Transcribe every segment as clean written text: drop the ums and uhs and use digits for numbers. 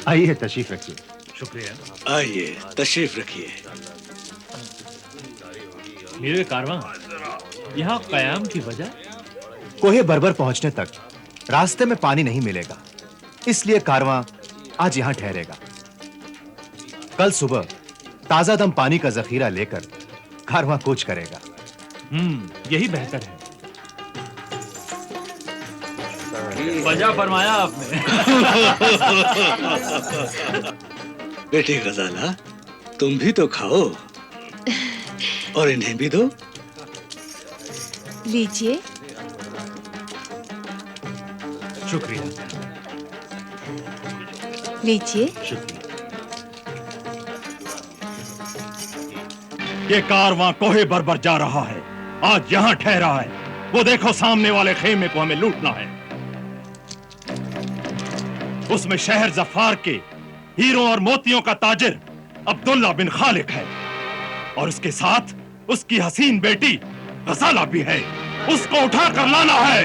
आइए, तशरीफ रखिए। शुक्रिया। आइए, तशरीफ रखिए। मेरे कारवां यहाँ कयाम की वजह? कोहे बर्बर पहुंचने तक रास्ते में पानी नहीं मिलेगा, इसलिए कारवां आज यहां ठहरेगा। कल सुबह ताजा दम पानी का जखीरा लेकर कारवां कूच करेगा। यही बेहतर है। वजह फरमाया आपने। बेटी गजाला, तुम भी तो खाओ और इन्हें भी दो। लीजिए। शुक्रिया। लीजिए। शुक्रिया। ये कारवां कोहे बर्बर जा रहा है, आज यहां ठहरा है। वो देखो, सामने वाले खेमे को हमें लूटना है। उसमें शहर जफार के हीरों और मोतियों का ताजिर अब्दुल्ला बिन खालिक है और उसके साथ उसकी हसीन बेटी गजाला भी है। उसको उठा कर लाना है।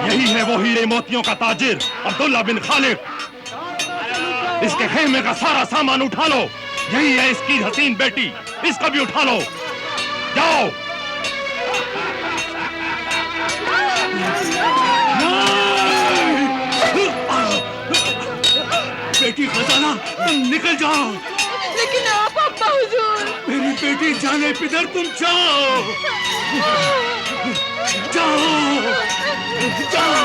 यही है वो हीरे मोतियों का ताजिर अब्दुल्ला बिन खालिक। इसके खेमे का सारा सामान उठा लो। यही है इसकी हसीन बेटी, इसका भी उठा लो। जाओ। बेटी गजाला, तुम निकल जाओ। लेकिन आप अब्बा हुजूर। मेरी बेटी जाने पिदर, तुम जाओ। जाओ। जाओ।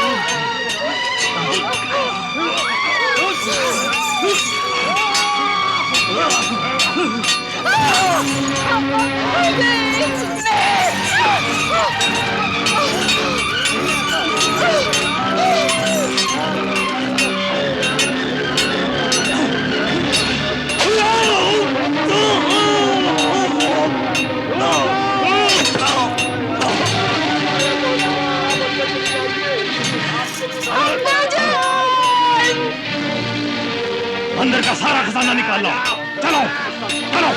अंदर का सारा खजाना निकाल लो। चलो चलो।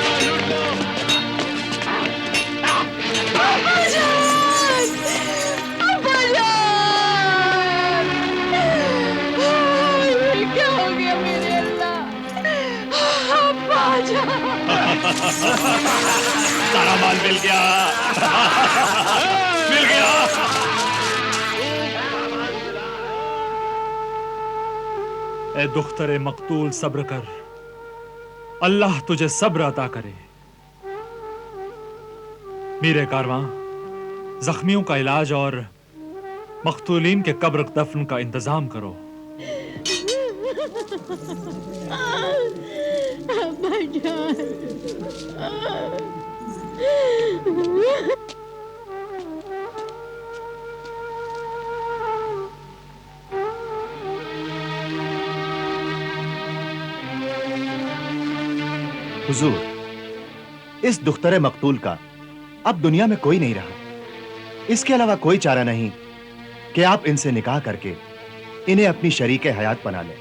क्या हो गया मेरे अल्लाह? सारा माल मिल गया। मिल गया। ए दुख्तरे मकतूल, सब्र कर। अल्लाह तुझे सब्र अता करे। मेरे कारवां, जख्मियों का इलाज और मकतूलीन के कब्र दफन का इंतजाम करो। हुजूर, इस दुख्तरे मकतूल का अब दुनिया में कोई नहीं रहा। इसके अलावा कोई चारा नहीं कि आप इनसे निकाह करके इन्हें अपनी शरीके हयात बना लें।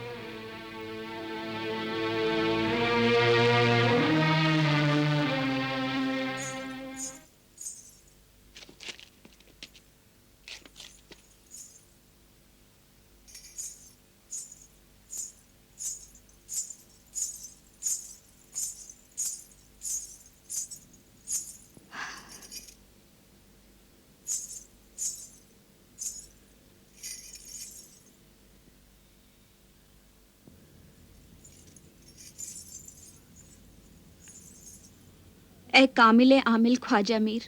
ए कामिल आमिल ख्वाजा मीर,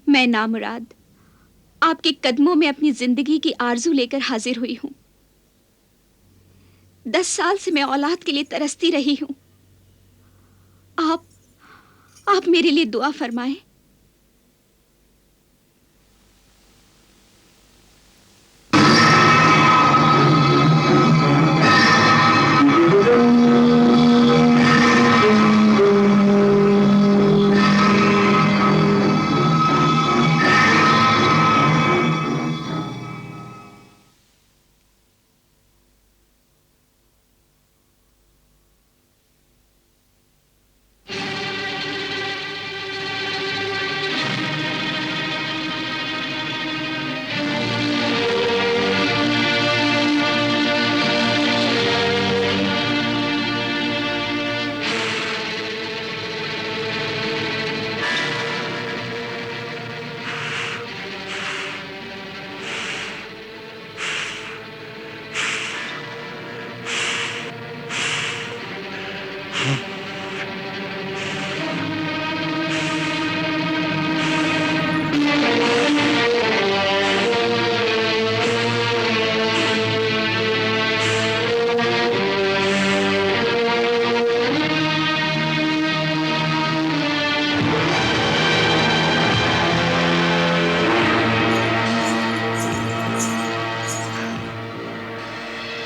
मैं नामुराद आपके कदमों में अपनी जिंदगी की आरजू लेकर हाजिर हुई हूं। 10 साल से मैं औलाद के लिए तरसती रही हूं। आप मेरे लिए दुआ फरमाएं।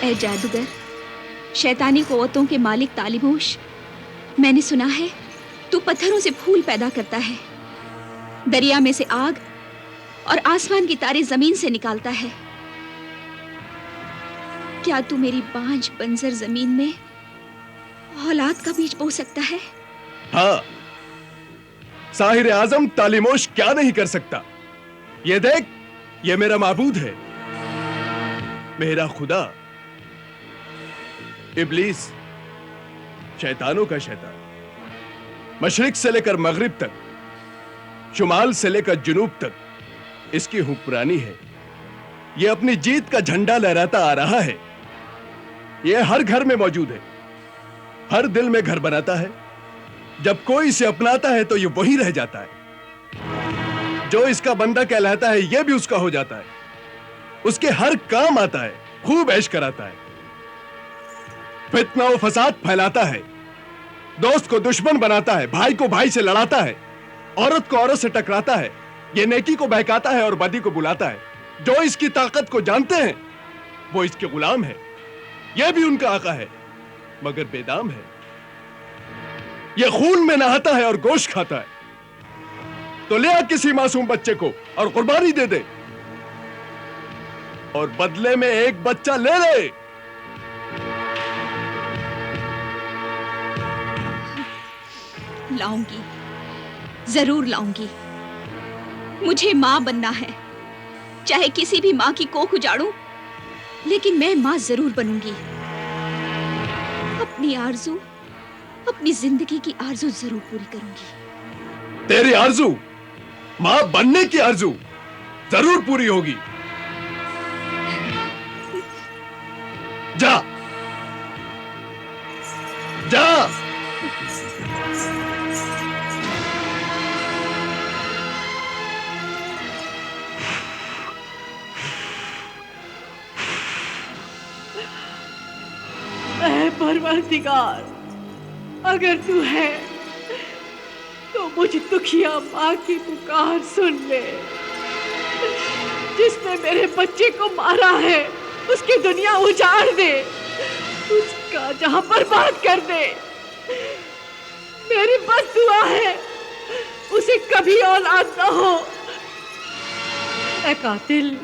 ए जादूगर, शैतानी क़ुव्वतों के मालिक तालिमोश, मैंने सुना है तू पत्थरों से फूल पैदा करता है, दरिया में से आग और आसमान की तारे जमीन से निकालता है। क्या तू मेरी बांझ बंजर जमीन में औलाद का बीज बो सकता है? हाँ, साहिर आजम तालिमोश क्या नहीं कर सकता। ये देख, ये मेरा माबूद है, मेरा खुदा, इब्लीस, शैतानों का शैतान, मशरिक से लेकर मगरिब तक, शुमाल से लेकर जुनूब तक इसकी हुक्मरानी है। ये अपनी जीत का झंडा लहराता आ रहा है। ये हर घर में मौजूद है, हर दिल में घर बनाता है। जब कोई इसे अपनाता है तो ये वही रह जाता है। जो इसका बंदा कहलाता है ये भी उसका हो जाता है। उसके हर काम आता है, खूब ऐश कराता है, फितना और फसाद फैलाता है, दोस्त को दुश्मन बनाता है, भाई को भाई से लड़ाता है, औरत को औरत से टकराता है। ये नेकी को बहकाता है और बदी को बुलाता है। जो इसकी ताकत को जानते हैं वो इसके गुलाम है। यह भी उनका आका है मगर बेदाम है। यह खून में नहाता है और गोश्त खाता है। तो ले आ किसी मासूम बच्चे को और कुर्बानी दे दे, और बदले में एक बच्चा ले ले। लाऊंगी, जरूर लाऊंगी। मुझे मां बनना है, चाहे किसी भी मां की कोख उजाड़ूं, लेकिन मैं मां जरूर बनूंगी। अपनी आरज़ू, अपनी जिंदगी की आरज़ू जरूर पूरी करूंगी। तेरी आरज़ू, मां बनने की आरज़ू जरूर पूरी होगी। जा जा। परवरदिगार, अगर तू है तो मुझ दुखिया माँ की पुकार सुन ले। जिसने मेरे बच्चे को मारा है उसकी दुनिया उजाड़ दे, उसका जहां बर्बाद कर दे। मेरी बद्दुआ है उसे कभी औलाद न हो। ऐ कातिल,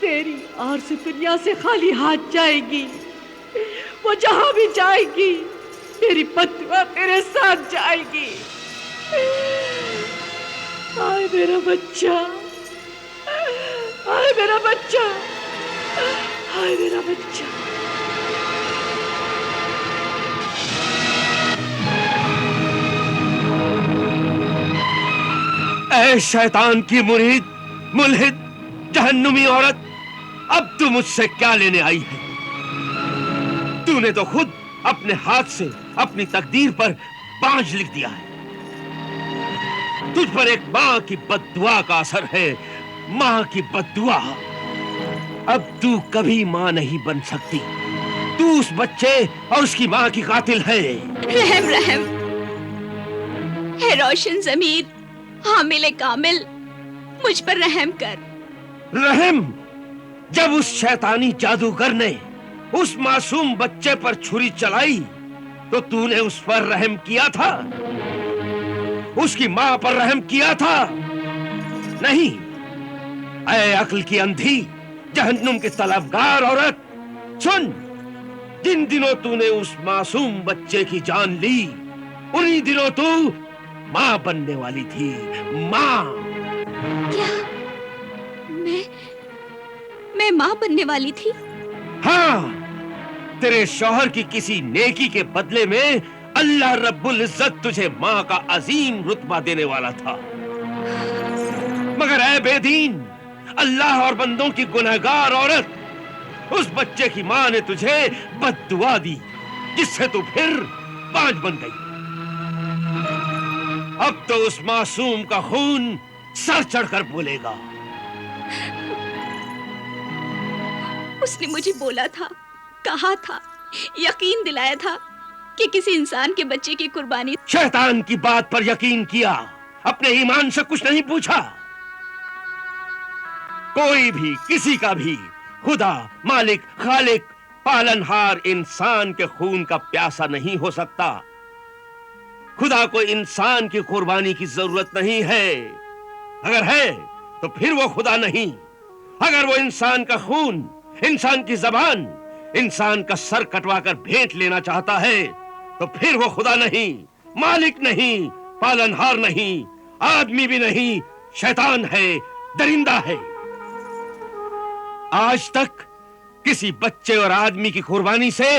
तेरी आरज़ू दुनिया से खाली हाथ जाएगी। वो जहां भी जाएगी मेरी बद्दुआ तेरे साथ जाएगी। आए मेरा बच्चा, आए मेरा बच्चा, आए मेरा बच्चा। ऐ शैतान की मुरीद, मुल्हिद, जहन्नुमी औरत, अब तू मुझसे क्या लेने आई है? तूने तो खुद अपने हाथ से अपनी तकदीर पर बांझ लिख दिया है। तुझ पर एक मां की बद्दुआ का असर है, मां की बद्दुआ। अब तू कभी मां नहीं बन सकती। तू उस बच्चे और उसकी मां की कातिल है। रहम रहम है रोशन ज़मीर, हामिल कामिल, मुझ पर रहम कर। रहम? जब उस शैतानी जादूगर ने उस मासूम बच्चे पर छुरी चलाई तो तूने उस पर रहम किया था? उसकी मां पर रहम किया था? नहीं। ऐ अक्ल की अंधी, जहन्नुम की तलबगार औरत, सुन। जिन दिनों तूने उस मासूम बच्चे की जान ली, उन्हीं दिनों तू मां बनने वाली थी। मां। क्या मैं मां बनने वाली थी? हाँ, तेरे शौहर की किसी नेकी के बदले में अल्लाह रब्बुल इज्जत तुझे मां का अजीम रुतबा देने वाला था। मगर ऐ बेदीन, अल्लाह और बंदों की गुनहगार औरत, उस बच्चे की मां ने तुझे बद्दुआ दी, जिससे तू फिर बांझ बन गई। अब तो उस मासूम का खून सर चढ़कर बोलेगा। उसने मुझे बोला था, कहा था, यकीन दिलाया था कि किसी इंसान के बच्चे की कुर्बानी। शैतान की बात पर यकीन किया, अपने ईमान से कुछ नहीं पूछा। कोई भी किसी का भी खुदा, मालिक, खालिक, पालनहार इंसान के खून का प्यासा नहीं हो सकता। खुदा को इंसान की कुर्बानी की जरूरत नहीं है। अगर है तो फिर वो खुदा नहीं। अगर वो इंसान का खून, इंसान की जबान, इंसान का सर कटवाकर भेंट लेना चाहता है तो फिर वो खुदा नहीं, मालिक नहीं, पालनहार नहीं, आदमी भी नहीं, शैतान है, दरिंदा है। आज तक किसी बच्चे और आदमी की कुर्बानी से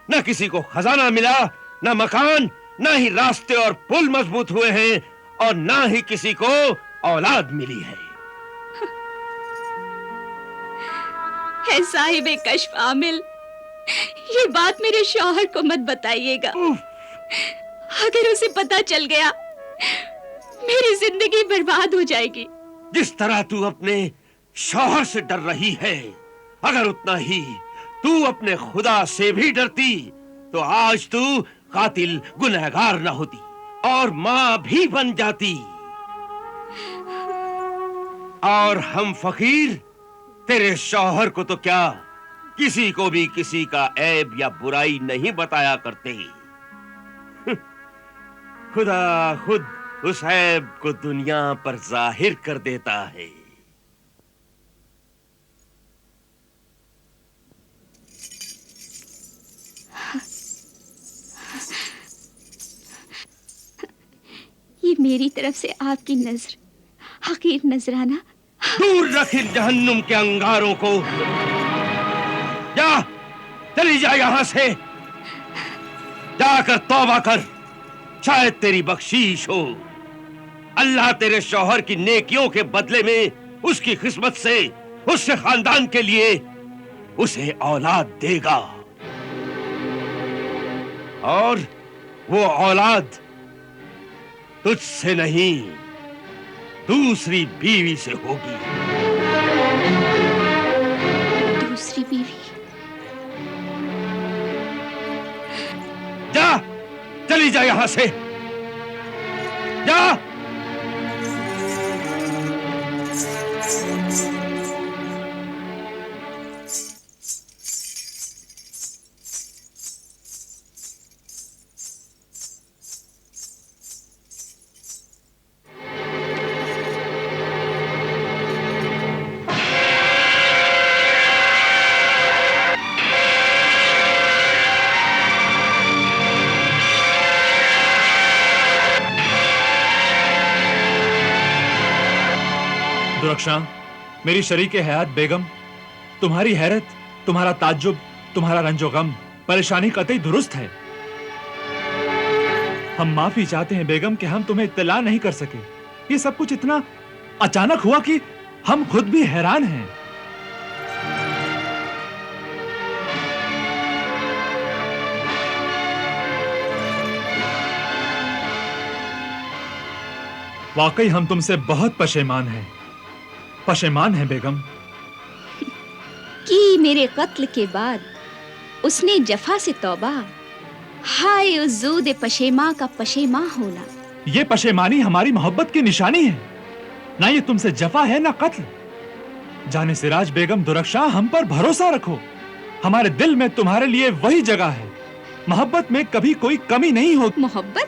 न किसी को खजाना मिला, न मकान, न ही रास्ते और पुल मजबूत हुए हैं, और न ही किसी को औलाद मिली है। साहिबे कश्फ आमिल, ये बात मेरे शौहर को मत बताइएगा। अगर उसे पता चल गया मेरी जिंदगी बर्बाद हो जाएगी। जिस तरह तू अपने शौहर से डर रही है, अगर उतना ही तू अपने खुदा से भी डरती तो आज तू कातिल, गुनहगार न होती और मां भी बन जाती। और हम फकीर तेरे शौहर को तो क्या, किसी को भी किसी का ऐब या बुराई नहीं बताया करते। खुदा खुद उस ऐब को दुनिया पर जाहिर कर देता है। ये मेरी तरफ से आपकी नजर, हकीर नजराना। दूर रख इन जहन्नुम के अंगारों को। जा, चली जा यहां से। जाकर तौबा कर, शायद तेरी बख्शीश हो। अल्लाह तेरे शौहर की नेकियों के बदले में उसकी किस्मत से, उसके खानदान के लिए उसे औलाद देगा। और वो औलाद तुझसे नहीं, दूसरी बीवी से होगी। दूसरी बीवी? जा, चली जा यहां से। जा। दुरक्षा, मेरी शरीके हयात बेगम, तुम्हारी हैरत, तुम्हारा ताज्जुब, तुम्हारा रंजो गम, परेशानी कतई दुरुस्त है। हम माफी चाहते हैं बेगम कि हम तुम्हें इत्तला नहीं कर सके। ये सब कुछ इतना अचानक हुआ कि हम खुद भी हैरान हैं। वाकई हम तुमसे बहुत पशेमान हैं। पशेमान है बेगम कि मेरे कत्ल के बाद उसने जफा से तौबा। हाय उस ज़ूद पशेमा का पशेमा होना। ये पशेमानी हमारी मोहब्बत की निशानी है। ना ये तुमसे जफा है ना कत्ल। जाने सिराज बेगम दुरक्षा, हम पर भरोसा रखो। हमारे दिल में तुम्हारे लिए वही जगह है। मोहब्बत में कभी कोई कमी नहीं होती। मोहब्बत?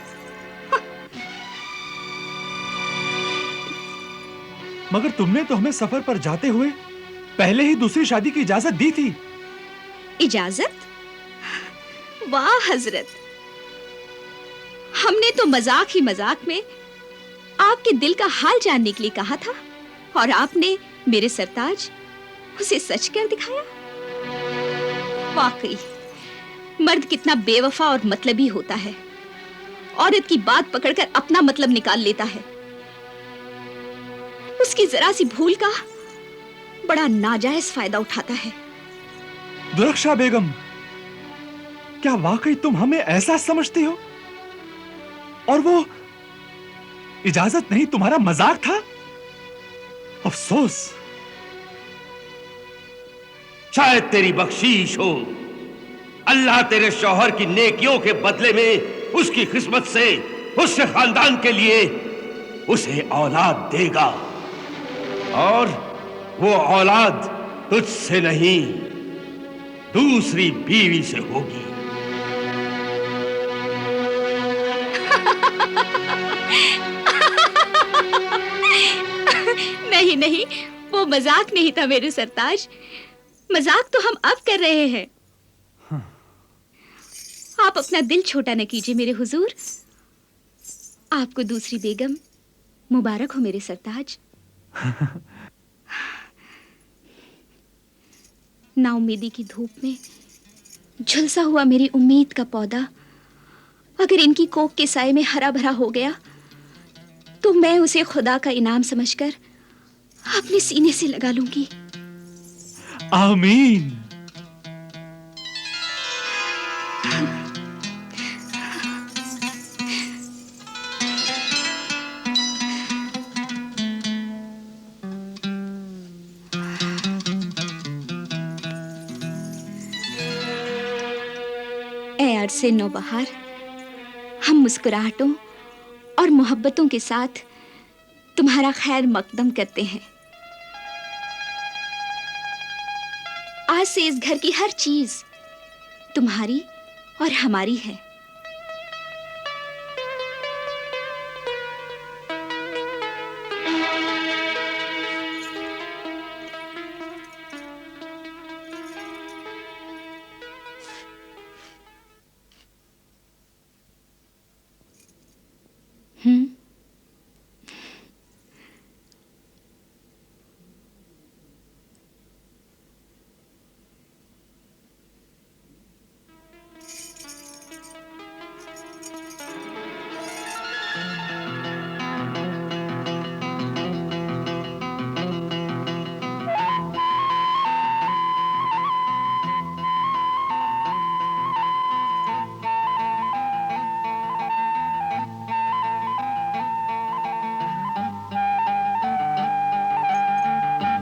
मगर तुमने तो हमें सफर पर जाते हुए पहले ही दूसरी शादी की इजाजत दी थी। इजाजत? वाह हजरत, हमने तो मजाक ही मजाक में आपके दिल का हाल जानने के लिए कहा था, और आपने मेरे सरताज उसे सच कर दिखाया। वाकई मर्द कितना बेवफा और मतलबी होता है। औरत की बात पकड़कर अपना मतलब निकाल लेता है। उसकी जरा सी भूल का बड़ा नाजायज फायदा उठाता है। दुरक्षा बेगम, क्या वाकई तुम हमें ऐसा समझती हो? और वो इजाजत नहीं, तुम्हारा मजाक था? अफसोस। शायद तेरी बख्शीश हो। अल्लाह तेरे शौहर की नेकियों के बदले में उसकी किस्मत से, उसके खानदान के लिए उसे औलाद देगा। और वो औलाद तुझसे नहीं, दूसरी बीवी से होगी। नहीं नहीं, वो मजाक नहीं था मेरे सरताज। मजाक तो हम अब कर रहे हैं। आप अपना दिल छोटा न कीजिए मेरे हुजूर। आपको दूसरी बेगम मुबारक हो मेरे सरताज। नाउमीदी की धूप में झुलसा हुआ मेरी उम्मीद का पौधा अगर इनकी कोख के साए में हरा भरा हो गया तो मैं उसे खुदा का इनाम समझकर अपने सीने से लगा लूंगी। आमीन। ऐ अरसे नौबहार, हम मुस्कुराहटों और मोहब्बतों के साथ तुम्हारा खैर मकदम करते हैं। आज से इस घर की हर चीज तुम्हारी और हमारी है।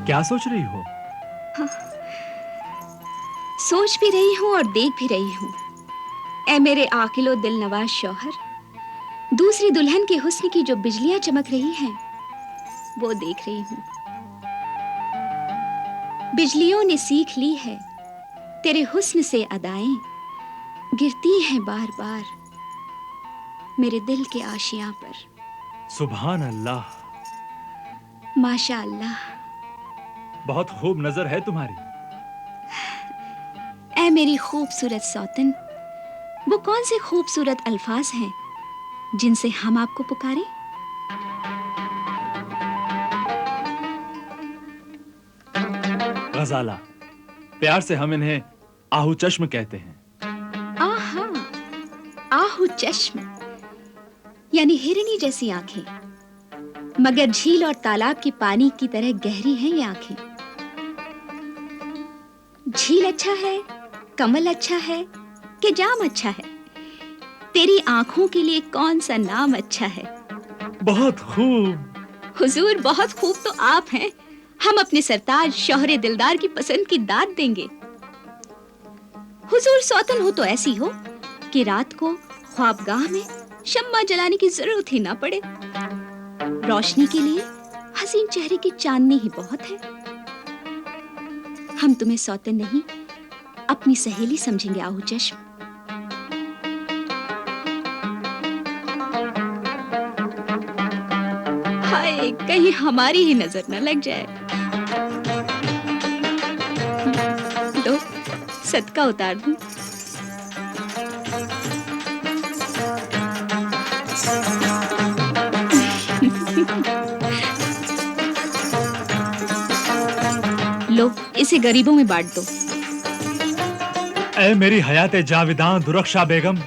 क्या सोच रही हो? सोच भी रही हूँ और देख भी रही हूँ। ऐ मेरे आकिलो दिल नवाज शौहर, दूसरी दुल्हन के हुस्न की जो बिजलियां चमक रही हैं, वो देख रही हूँ। बिजलियों ने सीख ली है तेरे हुस्न से अदाएं, गिरती हैं बार बार मेरे दिल के आशियां पर। सुभान अल्लाह, माशा अल्लाह। बहुत खूब नजर है तुम्हारी। ऐ मेरी खूबसूरत सौतन, वो कौन से खूबसूरत अल्फाज हैं जिनसे हम आपको पुकारें? गजाला, प्यार से हम इन्हें आहू चश्म कहते हैं। आहा, आहू चश्म यानी हिरनी जैसी आंखें, मगर झील और तालाब की पानी की तरह गहरी हैं ये आंखें। झील अच्छा है, कमल अच्छा है कि जाम अच्छा है? तेरी आंखों के लिए कौन सा नाम अच्छा है? बहुत खूब। हुजूर, बहुत खूब तो आप हैं। हम अपने सरताज शौहरे दिलदार की पसंद की दाद देंगे। हुजूर सौतन हो तो ऐसी हो कि रात को ख्वाबगाह में शम्मा जलाने की जरूरत ही ना पड़े। रोशनी के लिए हसीन चेहरे की चांदनी ही बहुत है। हम तुम्हें सौतन नहीं, अपनी सहेली समझेंगे आहू चश्म। हाय, कहीं हमारी ही नजर न लग जाए। लो, सदका उतार दूं। लो, इसे गरीबों में बांट दो। ऐ मेरी हयाते जाविदां दुरक्षा बेगम,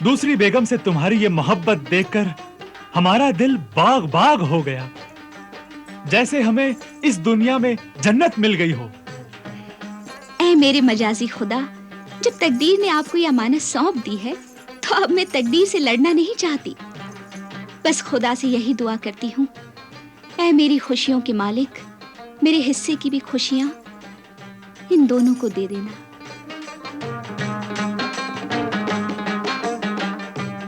दूसरी बेगम से तुम्हारी ये मोहब्बत देखकर हमारा दिल बाग बाग हो गया, जैसे हमें इस दुनिया में जन्नत मिल गई हो। ऐ मेरे मजाजी खुदा, जब तकदीर ने आपको यह अमानत सौंप दी है तो अब मैं तकदीर से लड़ना नहीं चाहती। बस खुदा से यही दुआ करती हूँ, ऐ मेरी खुशियों के मालिक, मेरे हिस्से की भी खुशियां इन दोनों को दे देना।